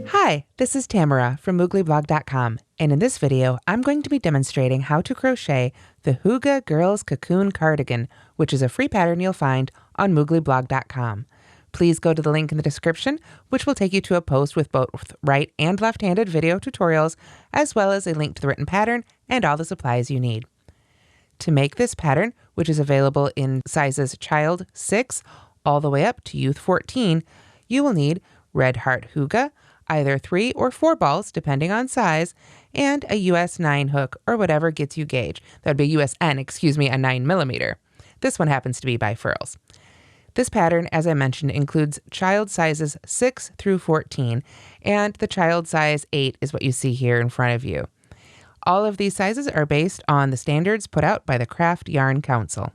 Hi, this is Tamara from mooglyblog.com, and in this video, I'm going to be demonstrating how to crochet the Hygge Girls Cocoon Cardigan, which is a free pattern you'll find on mooglyblog.com. Please go to the link in the description, which will take you to a post with both right and left-handed video tutorials, as well as a link to the written pattern and all the supplies you need. To make this pattern, which is available in sizes child 6 all the way up to youth 14, you will need red heart hygge, either 3 or 4 balls depending on size, and a US 9 hook or whatever gets you gauge. That would be a USN, a 9mm. This one happens to be by Furls. This pattern, as I mentioned, includes child sizes 6 through 14, and the child size 8 is what you see here in front of you. All of these sizes are based on the standards put out by the Craft Yarn Council.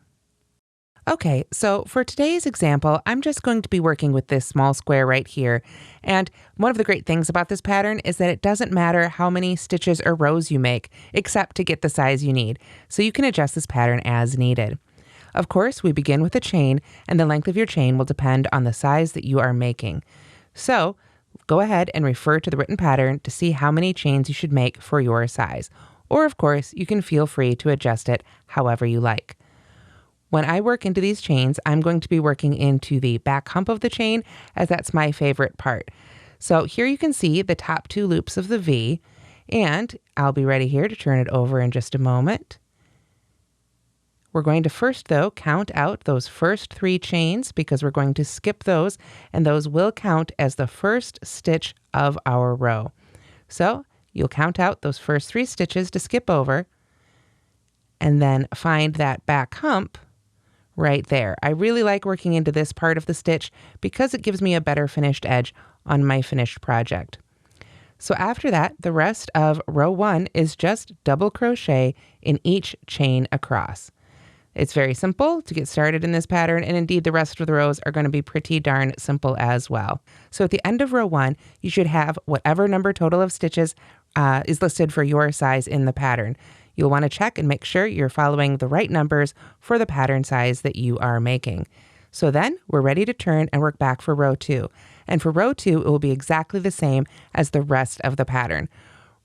Okay, so for today's example, I'm just going to be working with this small square right here. And one of the great things about this pattern is that it doesn't matter how many stitches or rows you make, except to get the size you need. So you can adjust this pattern as needed. Of course, we begin with a chain, and the length of your chain will depend on the size that you are making. So go ahead and refer to the written pattern to see how many chains you should make for your size. Or of course, you can feel free to adjust it however you like. When I work into these chains, I'm going to be working into the back hump of the chain, as that's my favorite part. So here you can see the top 2 loops of the V, and I'll be ready here to turn it over in just a moment. We're going to first, though, count out those first 3 chains because we're going to skip those, and those will count as the first stitch of our row. So you'll count out those first 3 stitches to skip over, and then find that back hump right there. I really like working into this part of the stitch because it gives me a better finished edge on my finished project. So after that, the rest of row 1 is just double crochet in each chain across. It's very simple to get started in this pattern, and indeed the rest of the rows are going to be pretty darn simple as well. So at the end of row 1, you should have whatever number total of stitches is listed for your size in the pattern. You'll want to check and make sure you're following the right numbers for the pattern size that you are making. So then we're ready to turn and work back for row 2. And for row 2, it will be exactly the same as the rest of the pattern.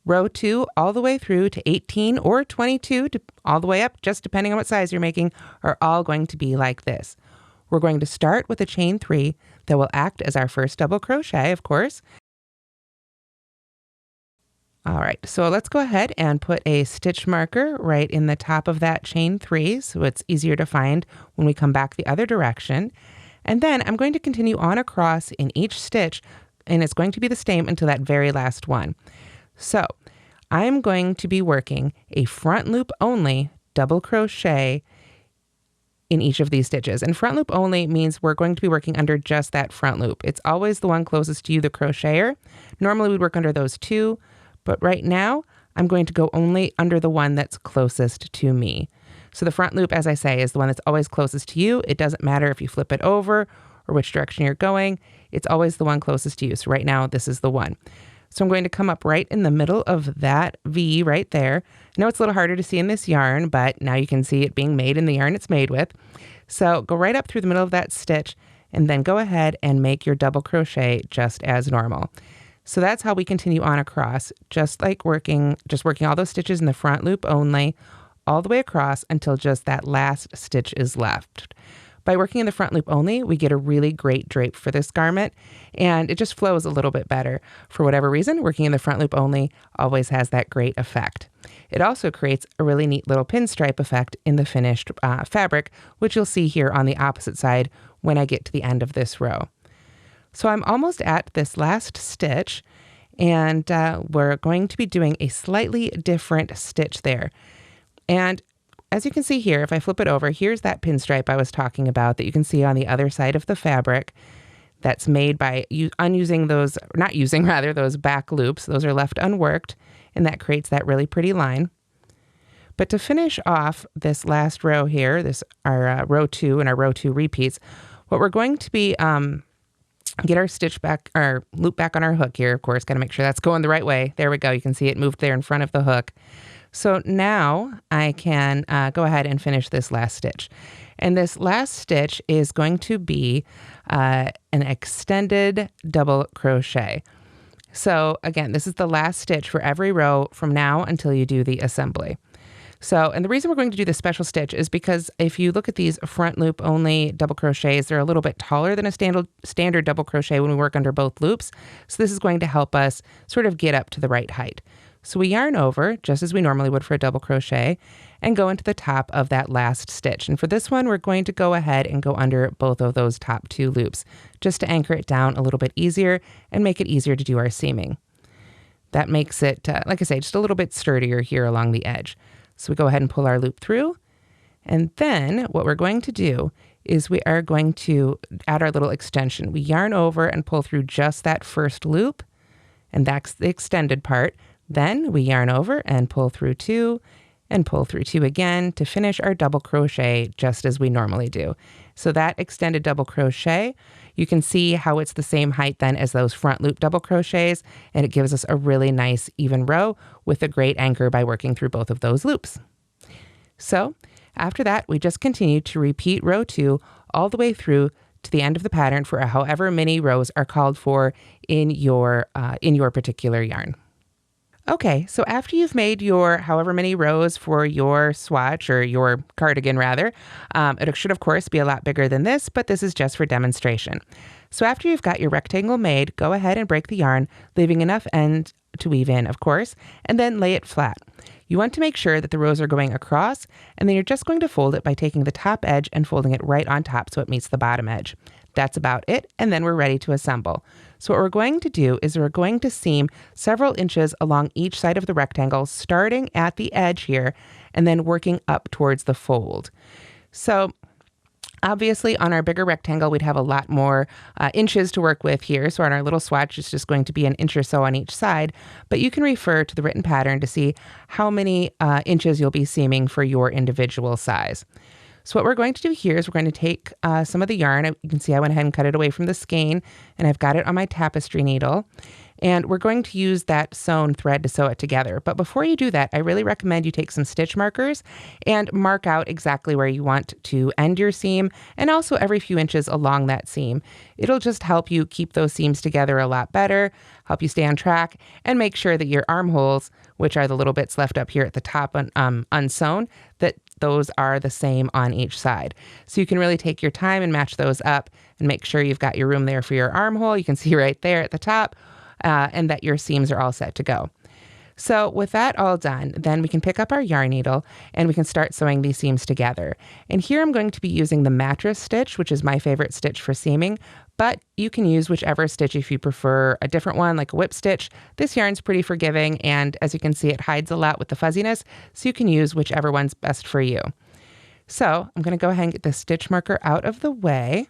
Row 2 all the way through to 18 or 22, all the way up, just depending on what size you're making, are all going to be like this. We're going to start with a chain 3 that will act as our first double crochet, of course. All right, so let's go ahead and put a stitch marker right in the top of that chain 3 so it's easier to find when we come back the other direction. And then I'm going to continue on across in each stitch, and it's going to be the same until that very last one. So I'm going to be working a front loop only double crochet in each of these stitches. And front loop only means we're going to be working under just that front loop. It's always the one closest to you, the crocheter. Normally we'd work under those 2. But right now, I'm going to go only under the one that's closest to me. So the front loop, as I say, is the one that's always closest to you. It doesn't matter if you flip it over or which direction you're going. It's always the one closest to you. So right now, this is the one. So I'm going to come up right in the middle of that V right there. I know it's a little harder to see in this yarn, but now you can see it being made in the yarn it's made with. So go right up through the middle of that stitch, and then go ahead and make your double crochet just as normal. So that's how we continue on across, just working all those stitches in the front loop only, all the way across until just that last stitch is left. By working in the front loop only, we get a really great drape for this garment, and it just flows a little bit better. For whatever reason, working in the front loop only always has that great effect. It also creates a really neat little pinstripe effect in the finished fabric, which you'll see here on the opposite side when I get to the end of this row. So I'm almost at this last stitch, and we're going to be doing a slightly different stitch there. And as you can see here, if I flip it over, here's that pinstripe I was talking about that you can see on the other side of the fabric. That's made by not using those back loops. Those are left unworked, and that creates that really pretty line. But to finish off this last row here, our row 2 and our row 2 repeats, what we're going to be get our stitch back, our loop back on our hook here. Of course, got to make sure that's going the right way. There we go. You can see it moved there in front of the hook. So now I can go ahead and finish this last stitch. And this last stitch is going to be an extended double crochet. So again, this is the last stitch for every row from now until you do the assembly. So, and the reason we're going to do this special stitch is because if you look at these front loop only double crochets, they're a little bit taller than a standard double crochet when we work under both loops. So this is going to help us sort of get up to the right height. So we yarn over just as we normally would for a double crochet and go into the top of that last stitch. And for this one, we're going to go ahead and go under both of those top 2 loops just to anchor it down a little bit easier and make it easier to do our seaming. That makes it, like I say, just a little bit sturdier here along the edge. So we go ahead and pull our loop through. And then what we're going to do is we are going to add our little extension. We yarn over and pull through just that first loop, and that's the extended part. Then we yarn over and pull through 2 and pull through 2 again to finish our double crochet just as we normally do. So that extended double crochet, you can see how it's the same height then as those front loop double crochets, and it gives us a really nice even row with a great anchor by working through both of those loops. So after that, we just continue to repeat row 2 all the way through to the end of the pattern for however many rows are called for in your particular yarn. Okay, so after you've made your however many rows for your swatch, or your cardigan rather, it should of course be a lot bigger than this, but this is just for demonstration. So after you've got your rectangle made, go ahead and break the yarn, leaving enough end to weave in, of course, and then lay it flat. You want to make sure that the rows are going across, and then you're just going to fold it by taking the top edge and folding it right on top so it meets the bottom edge. That's about it, and then we're ready to assemble. So what we're going to do is we're going to seam several inches along each side of the rectangle, starting at the edge here, and then working up towards the fold. So obviously on our bigger rectangle, we'd have a lot more inches to work with here. So on our little swatch, it's just going to be an inch or so on each side, but you can refer to the written pattern to see how many inches you'll be seaming for your individual size. So what we're going to do here is we're going to take some of the yarn. You can see I went ahead and cut it away from the skein, and I've got it on my tapestry needle. And we're going to use that sewn thread to sew it together. But before you do that, I really recommend you take some stitch markers and mark out exactly where you want to end your seam, and also every few inches along that seam. It'll just help you keep those seams together a lot better, help you stay on track, and make sure that your armholes, which are the little bits left up here at the top unsewn, that those are the same on each side. So you can really take your time and match those up and make sure you've got your room there for your armhole. You can see right there at the top, and that your seams are all set to go. So with that all done, then we can pick up our yarn needle and we can start sewing these seams together. And here I'm going to be using the mattress stitch, which is my favorite stitch for seaming, but you can use whichever stitch if you prefer a different one, like a whip stitch. This yarn's pretty forgiving, and as you can see, it hides a lot with the fuzziness, so you can use whichever one's best for you. So I'm going to go ahead and get the stitch marker out of the way.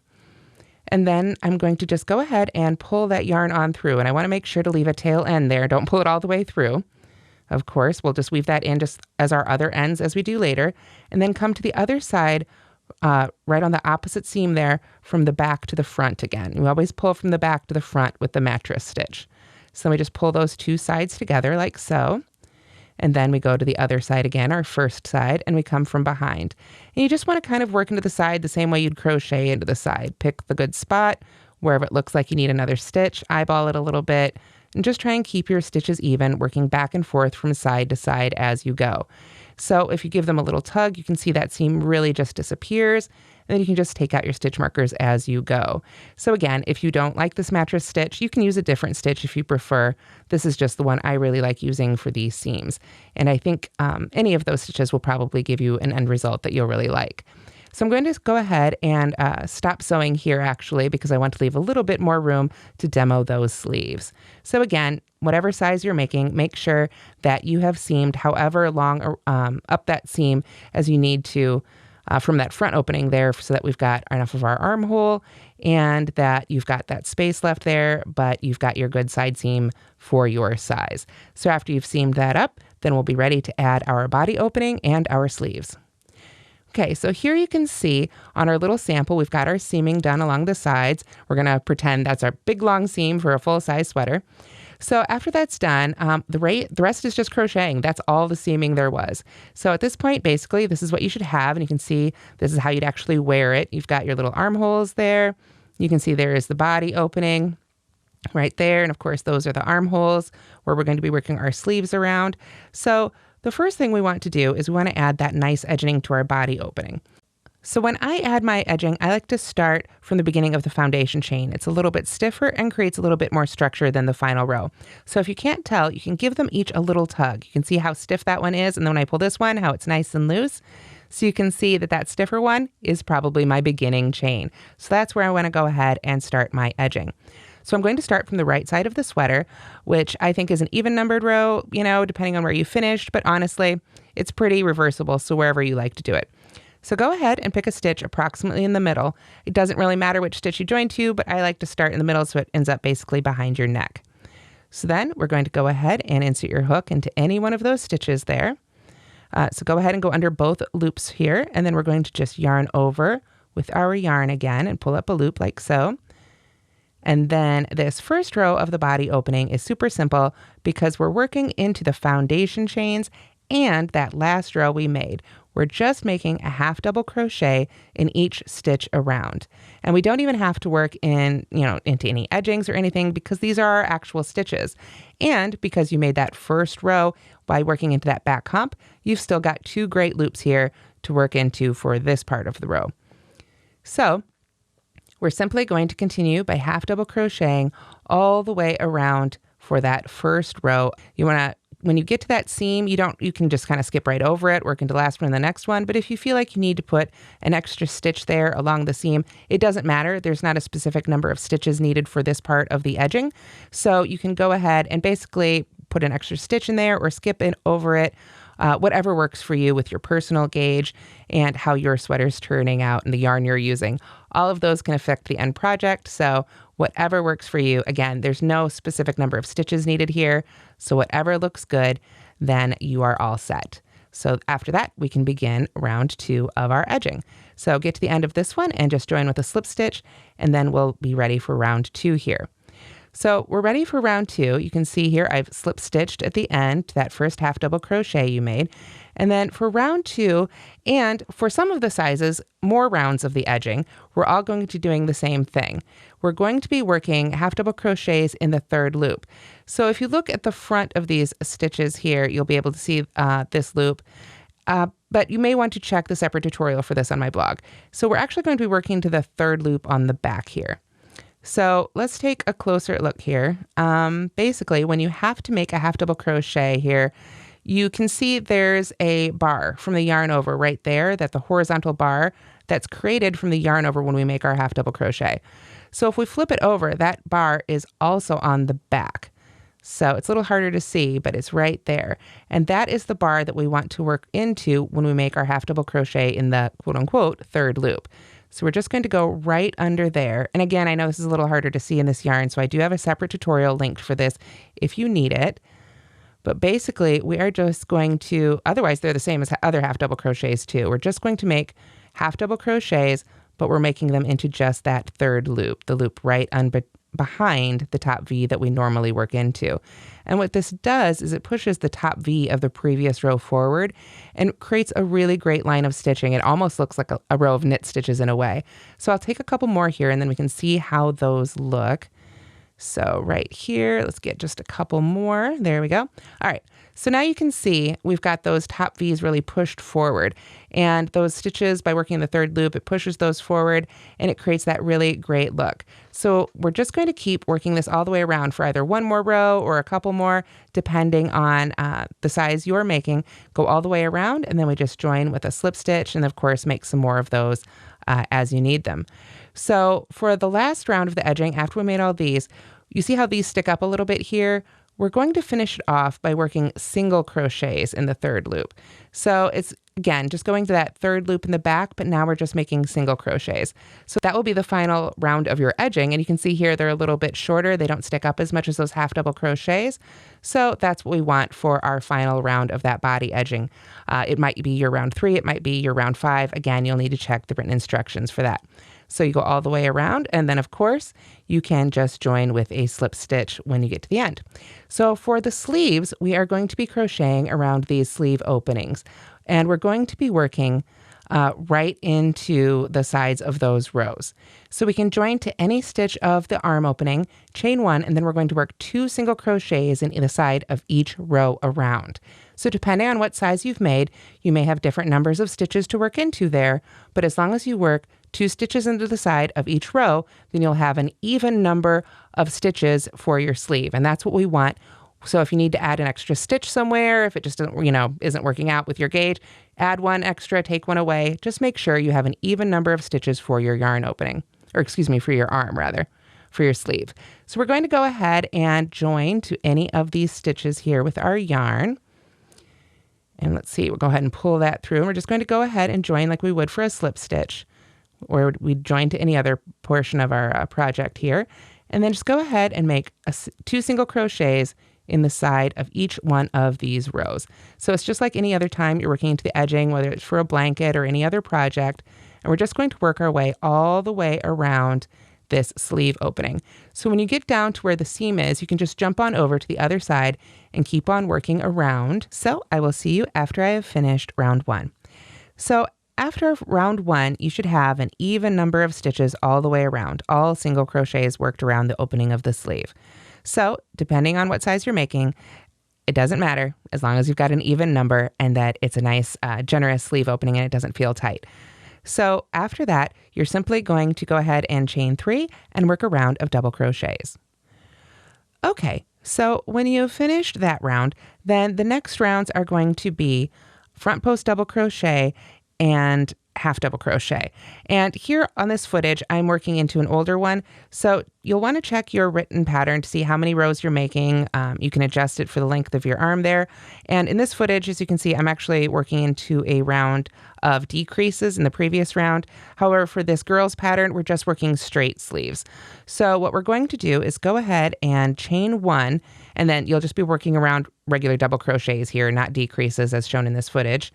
And then I'm going to just go ahead and pull that yarn on through. And I want to make sure to leave a tail end there. Don't pull it all the way through. Of course, we'll just weave that in just as our other ends as we do later. And then come to the other side, right on the opposite seam there, from the back to the front again. You always pull from the back to the front with the mattress stitch. So we just pull those two sides together like so. And then we go to the other side again, our first side, and we come from behind. And you just want to kind of work into the side the same way you'd crochet into the side. Pick the good spot, wherever it looks like you need another stitch, eyeball it a little bit, and just try and keep your stitches even, working back and forth from side to side as you go. So if you give them a little tug, you can see that seam really just disappears, and then you can just take out your stitch markers as you go. So again, if you don't like this mattress stitch, you can use a different stitch if you prefer. This is just the one I really like using for these seams. And I think any of those stitches will probably give you an end result that you'll really like. So I'm going to go ahead and stop sewing here actually, because I want to leave a little bit more room to demo those sleeves. So again, whatever size you're making, make sure that you have seamed however long up that seam as you need to from that front opening there, so that we've got enough of our armhole and that you've got that space left there, but you've got your good side seam for your size. So after you've seamed that up, then we'll be ready to add our body opening and our sleeves. Okay, so here you can see on our little sample, we've got our seaming done along the sides. We're gonna pretend that's our big long seam for a full-size sweater. So after that's done, the rest is just crocheting. That's all the seaming there was. So at this point, basically, this is what you should have. And you can see this is how you'd actually wear it. You've got your little armholes there. You can see there is the body opening right there. And of course, those are the armholes where we're going to be working our sleeves around. So the first thing we want to do is we want to add that nice edging to our body opening. So when I add my edging, I like to start from the beginning of the foundation chain. It's a little bit stiffer and creates a little bit more structure than the final row. So if you can't tell, you can give them each a little tug. You can see how stiff that one is. And then when I pull this one, how it's nice and loose. So you can see that that stiffer one is probably my beginning chain. So that's where I want to go ahead and start my edging. So I'm going to start from the right side of the sweater, which I think is an even numbered row, depending on where you finished. But honestly, it's pretty reversible. So wherever you like to do it. So go ahead and pick a stitch approximately in the middle. It doesn't really matter which stitch you join to, but I like to start in the middle so it ends up basically behind your neck. So then we're going to go ahead and insert your hook into any one of those stitches there. So go ahead and go under both loops here, and then we're going to just yarn over with our yarn again and pull up a loop like so. And then this first row of the body opening is super simple because we're working into the foundation chains and that last row we made. We're just making a half double crochet in each stitch around. And we don't even have to work into any edgings or anything because these are our actual stitches. And because you made that first row by working into that back hump, you've still got 2 great loops here to work into for this part of the row. So we're simply going to continue by half double crocheting all the way around for that first row. When you get to that seam, you can just kind of skip right over it, work into the last one and the next one. But if you feel like you need to put an extra stitch there along the seam, it doesn't matter. There's not a specific number of stitches needed for this part of the edging. So you can go ahead and basically put an extra stitch in there or skip it over it, whatever works for you with your personal gauge and how your sweater's turning out and the yarn you're using. All of those can affect the end project. So whatever works for you. Again, there's no specific number of stitches needed here. So whatever looks good, then you are all set. So after that, we can begin round 2 of our edging. So get to the end of this one and just join with a slip stitch, and then we'll be ready for round 2 here. So we're ready for round 2. You can see here I've slip stitched at the end to that first half double crochet you made. And then for round 2, and for some of the sizes, more rounds of the edging, we're all going to be doing the same thing. We're going to be working half double crochets in the 3rd loop. So if you look at the front of these stitches here, you'll be able to see this loop. But you may want to check the separate tutorial for this on my blog. So we're actually going to be working to the 3rd loop on the back here. So let's take a closer look here. Basically, when you have to make a half double crochet here, you can see there's a bar from the yarn over right there, that the horizontal bar that's created from the yarn over when we make our half double crochet. So if we flip it over, that bar is also on the back. So it's a little harder to see, but it's right there. And that is the bar that we want to work into when we make our half double crochet in the quote unquote 3rd loop. So we're just going to go right under there. And again, I know this is a little harder to see in this yarn, so I do have a separate tutorial linked for this if you need it. But basically, we are just going to, otherwise they're the same as other half double crochets too. We're just going to make half double crochets, but we're making them into just that 3rd loop, the loop right behind the top V that we normally work into. And what this does is it pushes the top V of the previous row forward and creates a really great line of stitching. It almost looks like a row of knit stitches in a way. So I'll take a couple more here and then we can see how those look. So right here, let's get just a couple more. There we go. All right. So now you can see we've got those top V's really pushed forward, and those stitches, by working the 3rd loop, it pushes those forward and it creates that really great look. So we're just going to keep working this all the way around for either one more row or a couple more, depending on the size you're making. Go all the way around, and then we just join with a slip stitch, and of course make some more of those as you need them. So for the last round of the edging, after we made all these, you see how these stick up a little bit here? We're going to finish it off by working single crochets in the 3rd loop. So it's, again, just going to that 3rd loop in the back, but now we're just making single crochets. So that will be the final round of your edging. And you can see here they're a little bit shorter. They don't stick up as much as those half double crochets. So that's what we want for our final round of that body edging. It might be your round 3. It might be your round 5. Again, you'll need to check the written instructions for that. So you go all the way around, and then of course you can just join with a slip stitch when you get to the end. So for the sleeves, we are going to be crocheting around these sleeve openings, and we're going to be working right into the sides of those rows. So we can join to any stitch of the arm opening, chain 1, and then we're going to work 2 single crochets in the side of each row around. So depending on what size you've made, you may have different numbers of stitches to work into there, but as long as you work 2 stitches into the side of each row, then you'll have an even number of stitches for your sleeve, and that's what we want. So if you need to add an extra stitch somewhere, if it just doesn't, isn't working out with your gauge, add one extra, take one away. Just make sure you have an even number of stitches for your yarn opening, or excuse me, for your arm rather, for your sleeve. So we're going to go ahead and join to any of these stitches here with our yarn. And let's see, we'll go ahead and pull that through. And we're just going to go ahead and join like we would for a slip stitch, or we'd join to any other portion of our project here. And then just go ahead and make 2 single crochets in the side of each one of these rows. So it's just like any other time you're working into the edging, whether it's for a blanket or any other project. And we're just going to work our way all the way around this sleeve opening. So when you get down to where the seam is, you can just jump on over to the other side and keep on working around. So I will see you after I have finished round 1. So after round 1, you should have an even number of stitches all the way around, all single crochets worked around the opening of the sleeve. So depending on what size you're making, it doesn't matter as long as you've got an even number and that it's a nice, generous sleeve opening and it doesn't feel tight. So after that, you're simply going to go ahead and chain 3 and work a round of double crochets. Okay, so when you've finished that round, then the next rounds are going to be front post double crochet and half double crochet. And here on this footage, I'm working into an older one. So you'll want to check your written pattern to see how many rows you're making. You can adjust it for the length of your arm there. And in this footage, as you can see, I'm actually working into a round of decreases in the previous round. However, for this girl's pattern, we're just working straight sleeves. So what we're going to do is go ahead and chain 1, and then you'll just be working around regular double crochets here, not decreases as shown in this footage.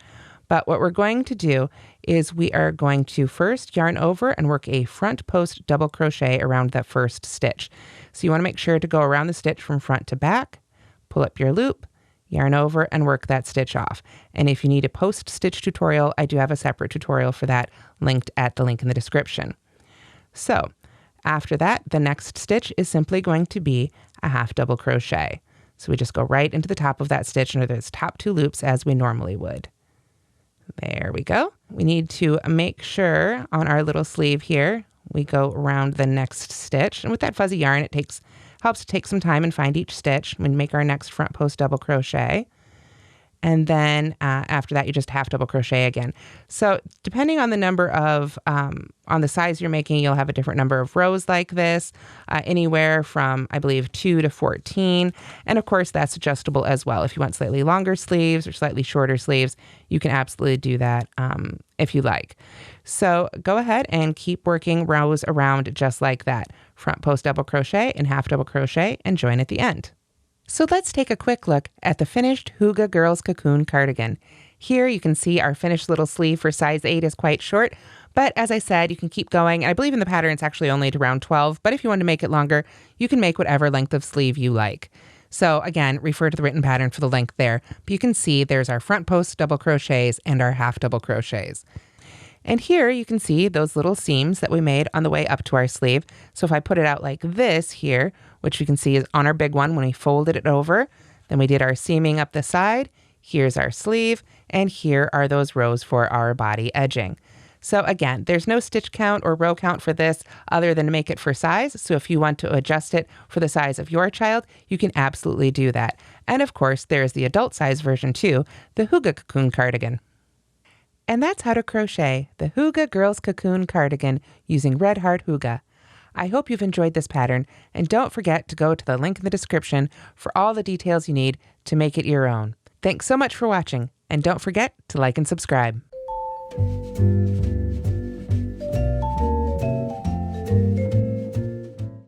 But what we're going to do is we are going to first yarn over and work a front post double crochet around that first stitch. So you want to make sure to go around the stitch from front to back, pull up your loop, yarn over, and work that stitch off. And if you need a post stitch tutorial, I do have a separate tutorial for that linked at the link in the description. So after that, the next stitch is simply going to be a half double crochet. So we just go right into the top of that stitch under those top 2 loops as we normally would. There we go. We need to make sure on our little sleeve here, we go around the next stitch. And with that fuzzy yarn, it helps to take some time and find each stitch. We make our next front post double crochet. And then after that, you just half double crochet again. So depending on the number of, on the size you're making, you'll have a different number of rows like this, anywhere from, I believe, 2 to 14. And of course, that's adjustable as well. If you want slightly longer sleeves or slightly shorter sleeves, you can absolutely do that if you like. So go ahead and keep working rows around just like that. Front post double crochet and half double crochet and join at the end. So let's take a quick look at the finished Hygge Girls Cocoon Cardigan. Here you can see our finished little sleeve for size 8 is quite short, but as I said, you can keep going. I believe in the pattern it's actually only to round 12, but if you want to make it longer, you can make whatever length of sleeve you like. So again, refer to the written pattern for the length there, but you can see there's our front post double crochets and our half double crochets. And here you can see those little seams that we made on the way up to our sleeve. So if I put it out like this here, which you can see is on our big one when we folded it over, then we did our seaming up the side, here's our sleeve, and here are those rows for our body edging. So again, there's no stitch count or row count for this other than to make it for size. So if you want to adjust it for the size of your child, you can absolutely do that. And of course, there's the adult size version too, the Hygge Cocoon Cardigan. And that's how to crochet the Hygge Girls Cocoon Cardigan using Red Heart Hygge. I hope you've enjoyed this pattern, and don't forget to go to the link in the description for all the details you need to make it your own. Thanks so much for watching, and don't forget to like and subscribe.